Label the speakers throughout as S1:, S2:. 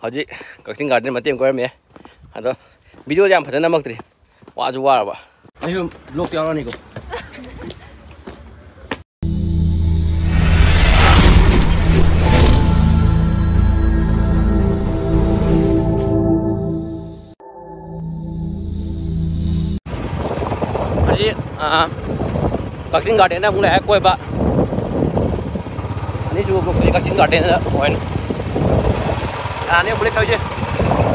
S1: Haji Kaksin Garden Matim Gorme. Ado video jam pada nama tri. Waju war ba. Ayo blok yang ni ko. Haji Kaksin Garden na mulai koi ba. Ini juga blok Kaksin Garden na poin. Ini boleh tahu je.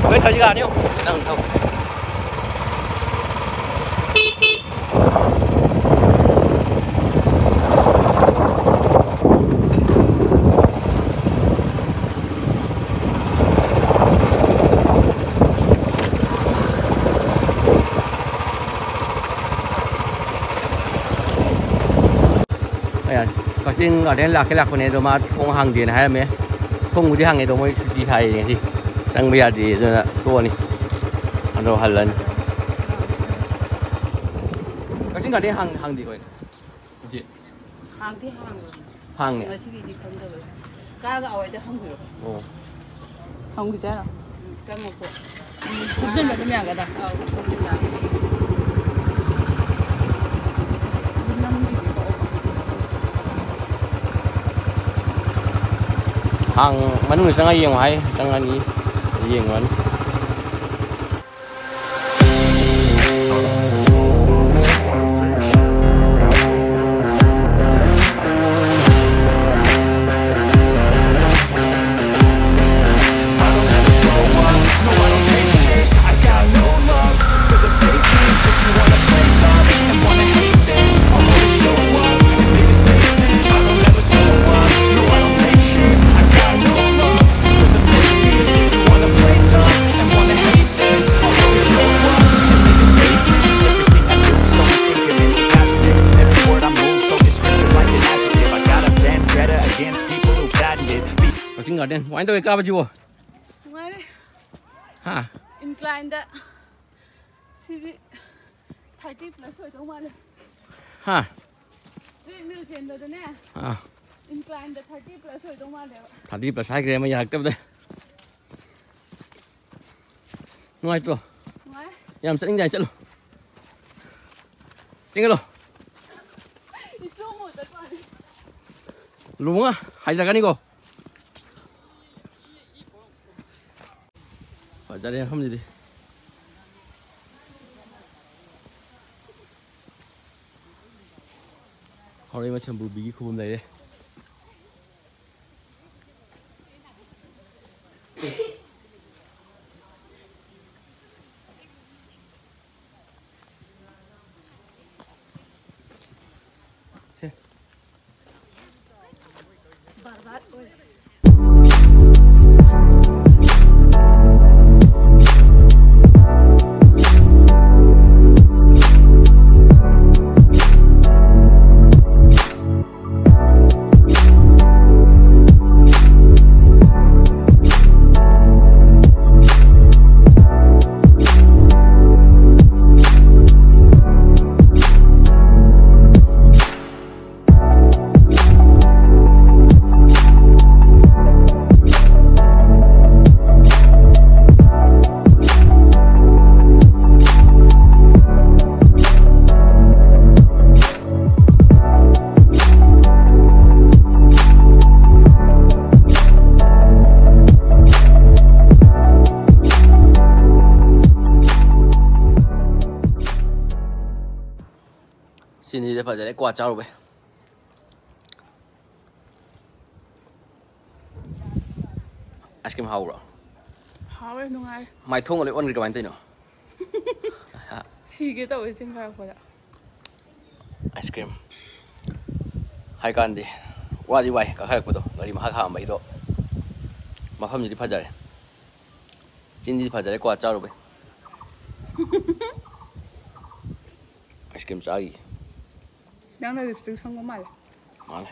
S1: Boleh tahu juga ni. Nang tahu. Ayan, kasi ada laki-laki ni tu mah thong hang dia hai me, thong di hang itu mau di hai ni sih, sang biar di tu tua ni, anu halan. Kasi ada hang di kau ni,
S2: hang di hang.
S1: hang ni.
S2: Masih di kantor. Kaga awal dah hang dulu.
S1: Oh,
S2: hang di mana? Sama ko. Hujan ada ni agak dah.
S1: Hang mana ni sangat yang mahal, sangat ni yang mana. Kaksin Garden, why don't you come over?
S2: Why?
S1: Ha?
S2: Incline that. See, 30 plus I don't want.
S1: Ha? Ha?
S2: Incline the 30 plus I don't want.
S1: 30 plus hai cái mà giờ tập đây. Ngoài tu.
S2: Ngoài.
S1: Làm sao nhanh chạy luôn. Chính luôn. Luôn á, hay là cái này cô. Phải ra đây không gì đi. Hồi đây mà chầm bù bí khu này đây. Xin đi phải để quạt trâu vậy. Ice cream hậu rồi.
S2: Hậu ấy đúng ai?
S1: Mày thung lại ôn cái bánh tay nữa.
S2: Xì cái tàu trên khai phải.
S1: Ice cream. Hai cái đi. Qua đi vậy, cả hai cái đó. Người mà hai mấy đó. Mà không gì đi phải giải. Xin đi phải để quạt trâu rồi vậy. Ice cream trái.
S2: Đang là lipstick không có mày.
S1: Mày.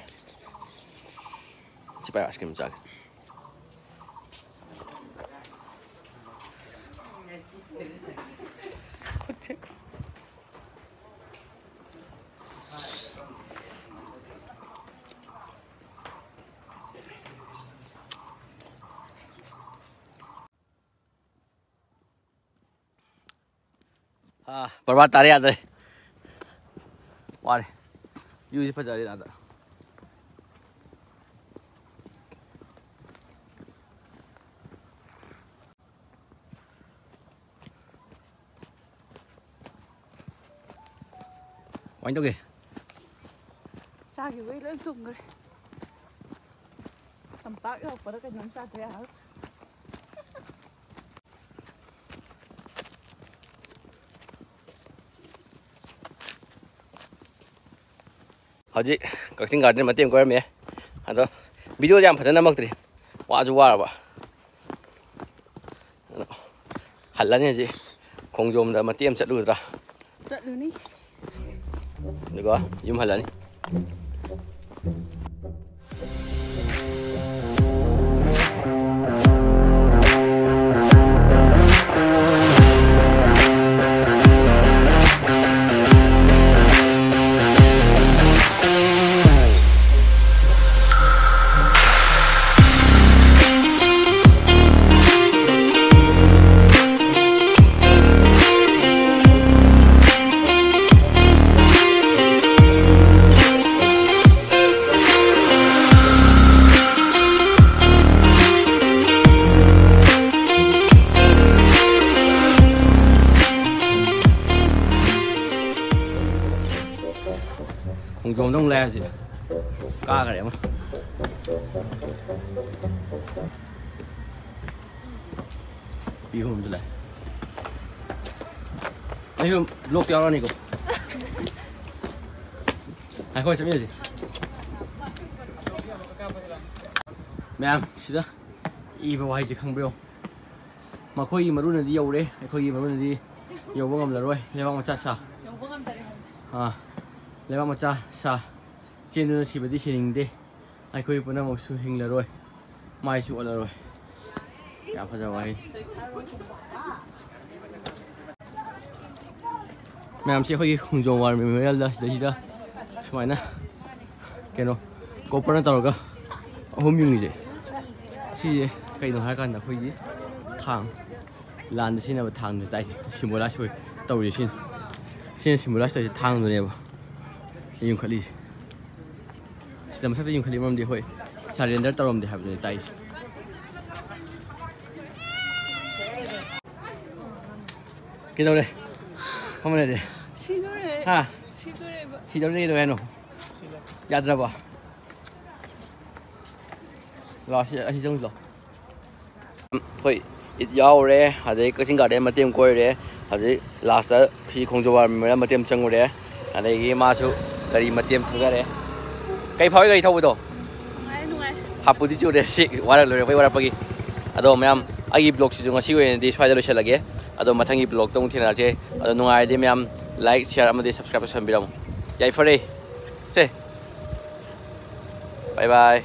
S1: Chỉ phải ice cream trái. Berbat tarik ada. Wah, you cepat cari ada. Quanh đâu kìa?
S2: Xa kiểu ấy lên thùng rồi. Tầm bác yêu có cái nhóm xa thế hả?
S1: Howji, Kaksin Garden mati ko rame. Ado video jam phadana maktri. Waju wara ba. Halani ji. Khongjom da mati am chatlu dra.
S2: Chatlu ni.
S1: Duga yum halani. Khongjom dong le gì ca cái đấy mà đi hôm rồi đây hôm lột tiêu ra này cũng hai khối xem gì mẹ em xí đó y vào hai chỉ không biết mà khối y mà luôn là đi dầu đấy khối y mà luôn là đi dầu bông ngầm là rồi lấy bông mà chặt sao lấy bông mà chặt sao trên đó chỉ phải đi xin đi ai khối bữa nào một số hình là rồi mai chụp là rồi ya phải rồi mẹ em sẽ khối không dùng vào mình mới là gì đó xoay nè cái nó có bao nhiêu tàu cơ hôm dùng gì thì cái nó hai con là khối gì thang lan xin là thang để tay xin mua lá xôi tàu gì xin mua lá xôi thang rồi nè dùng khali làm sao dùng khali mà đi hồi surrender tàu làm để học để tay cái đâu đây không này đây
S2: 시도래.
S1: ha
S2: 시도래.
S1: 시도래 đâu em 야들어봐 lo sẽ giống rồi thôi ít giàu đấy ở đây cái sinh hoạt đấy mà tiêm quay đấy ở đây last khi không cho vào mình mà tiêm chân rồi đấy ở đây cái ma số cái mà tiêm thằng đấy cái phơi cái thâu đó hấp bút đi đấy xí vào rồi phải vào bagi ado mẹ ai blog sử dụng siêu này đi xoay ra chơi lagi ado mà thằng blog tung thiên là chơi ado nung ai đi mẹ like share mà đi subscribe cho mình biết không vậy phải đi bye bye